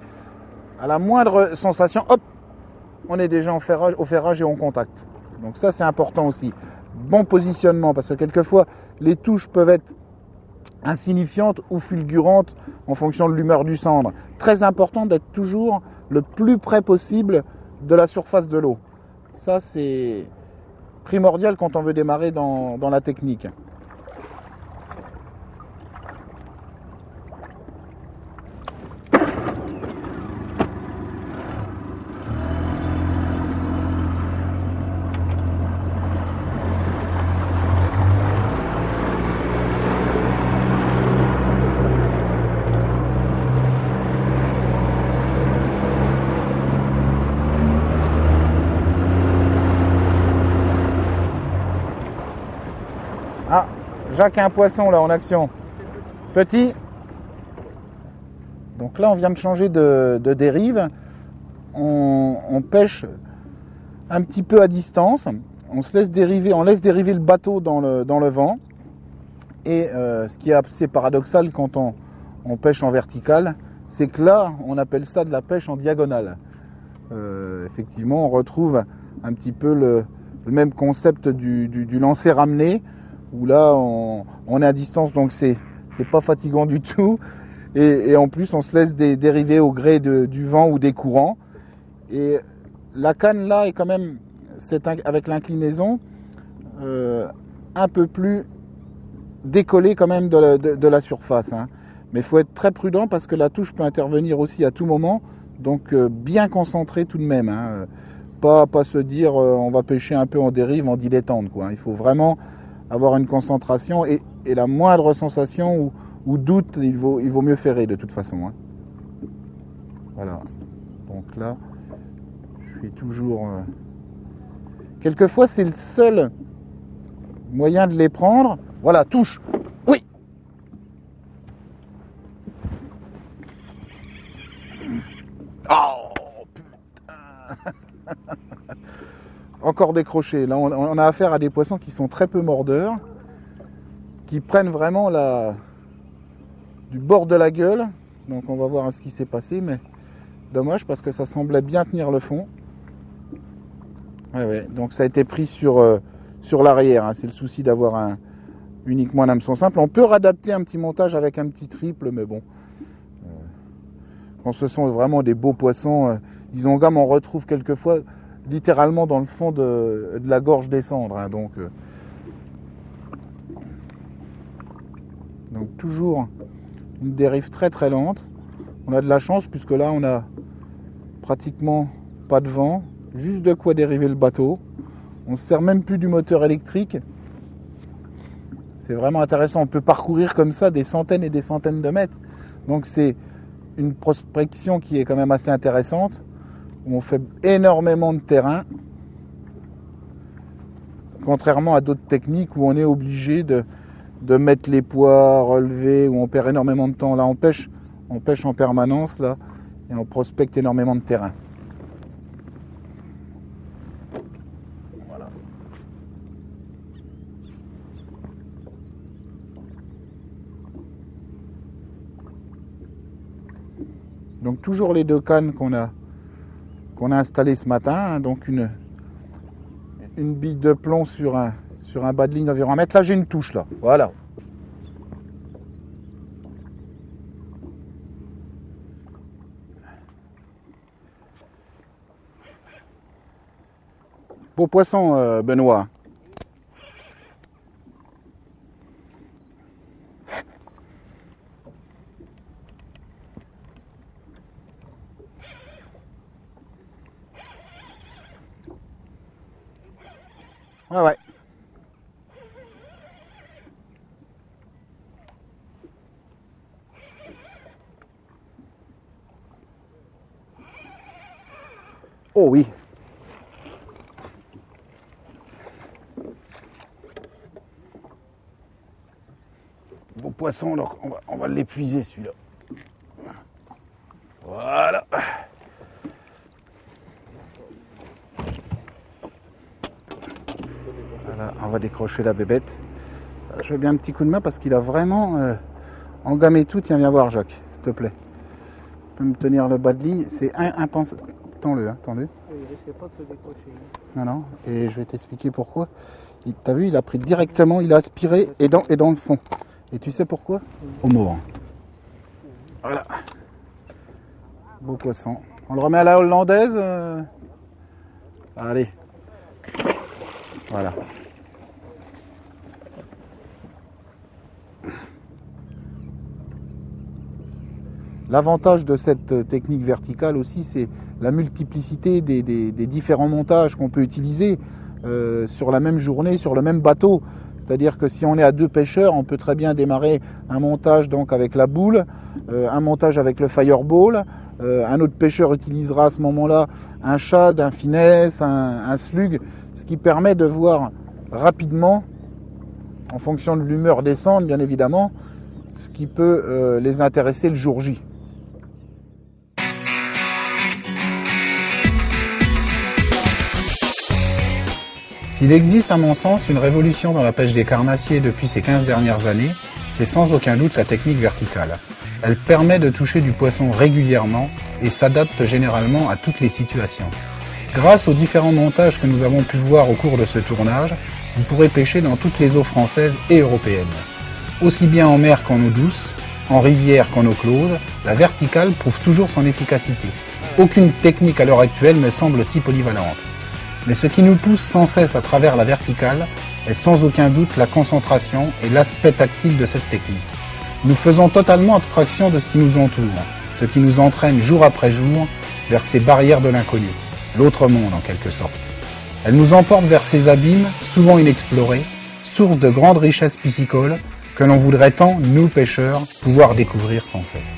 à la moindre sensation, hop, on est déjà au ferrage et en contact. Donc ça c'est important aussi. Bon positionnement, parce que quelquefois les touches peuvent être insignifiantes ou fulgurantes en fonction de l'humeur du cendre. Très important d'être toujours le plus près possible de la surface de l'eau. Ça, c'est primordial quand on veut démarrer dans la technique. Ah, Jacques a un poisson là en action. Petit. Donc là, on vient de changer de dérive. On pêche un petit peu à distance. On laisse dériver le bateau dans le vent. Et ce qui est assez paradoxal quand on pêche en vertical, c'est que là, on appelle ça de la pêche en diagonale. Effectivement, on retrouve un petit peu le même concept du lancer ramené, où là, on est à distance, donc c'est pas fatigant du tout. Et en plus, on se laisse dériver au gré du vent ou des courants. Et la canne là est quand même, avec l'inclinaison, un peu plus décollée quand même de la surface. Hein. Mais il faut être très prudent parce que la touche peut intervenir aussi à tout moment. Donc bien concentré tout de même. Hein. Pas se dire on va pêcher un peu en dérive, en dilettante. Quoi. Il faut vraiment avoir une concentration et la moindre sensation ou doute, il vaut mieux ferrer de toute façon. Hein. Voilà. Donc là, je suis toujours... Quelquefois, c'est le seul moyen de les prendre. Voilà, touche. Oui. Oh, putain. Encore décroché. Là, on a affaire à des poissons qui sont très peu mordeurs, qui prennent vraiment du bord de la gueule. Donc on va voir ce qui s'est passé, mais dommage parce que ça semblait bien tenir le fond. Ouais. Donc ça a été pris sur l'arrière. Hein. C'est le souci d'avoir uniquement un hameçon simple. On peut réadapter un petit montage avec un petit triple, mais bon. Quand ce sont vraiment des beaux poissons, isongames, on retrouve quelquefois littéralement dans le fond de la gorge des cendres. Hein. Donc toujours une dérive très très lente. On a de la chance puisque là on a pratiquement pas de vent, juste de quoi dériver le bateau. On ne se sert même plus du moteur électrique. C'est vraiment intéressant. On peut parcourir comme ça des centaines et des centaines de mètres. Donc c'est une prospection qui est quand même assez intéressante. Où on fait énormément de terrain. Contrairement à d'autres techniques où on est obligé de mettre les poids, relever, où on perd énormément de temps. Là, on pêche en permanence là, et on prospecte énormément de terrain. Voilà. Donc toujours les deux cannes qu'on a installées ce matin. Hein, donc une bille de plomb sur un bas de ligne d'environ 1 mètre. Là, j'ai une touche là. Voilà. Beau poisson, Benoît. Ouais. Oh oui. Beau poisson, alors on va l'épuiser celui-là. Voilà. Voilà, on va décrocher la bébête. Je veux bien un petit coup de main parce qu'il a vraiment engamé tout. Tiens, viens voir Jacques, s'il te plaît. Tu peux me tenir le bas de ligne. C'est impensable. Tends-le, hein, tends-le. Il risque pas de se décrocher. Non, et je vais t'expliquer pourquoi. T'as vu, il a pris directement, il a aspiré et dans le fond. Et tu sais pourquoi? Au mort. Voilà. Beau poisson. On le remet à la hollandaise. Allez. Voilà. L'avantage de cette technique verticale aussi, c'est la multiplicité des différents montages qu'on peut utiliser sur la même journée, sur le même bateau. C'est-à-dire que si on est à 2 pêcheurs, on peut très bien démarrer un montage donc avec la boule, un montage avec le fireball. Un autre pêcheur utilisera à ce moment-là un shad, un finesse, un slug, ce qui permet de voir rapidement, en fonction de l'humeur descendre bien évidemment, ce qui peut les intéresser le jour J. S'il existe à mon sens une révolution dans la pêche des carnassiers depuis ces 15 dernières années, c'est sans aucun doute la technique verticale. Elle permet de toucher du poisson régulièrement et s'adapte généralement à toutes les situations. Grâce aux différents montages que nous avons pu voir au cours de ce tournage, vous pourrez pêcher dans toutes les eaux françaises et européennes. Aussi bien en mer qu'en eau douce, en rivière qu'en eau close, la verticale prouve toujours son efficacité. Aucune technique à l'heure actuelle ne semble si polyvalente. Mais ce qui nous pousse sans cesse à travers la verticale est sans aucun doute la concentration et l'aspect tactile de cette technique. Nous faisons totalement abstraction de ce qui nous entoure, ce qui nous entraîne jour après jour vers ces barrières de l'inconnu, l'autre monde en quelque sorte. Elle nous emporte vers ces abîmes, souvent inexplorés, source de grandes richesses piscicoles que l'on voudrait tant, nous pêcheurs, pouvoir découvrir sans cesse.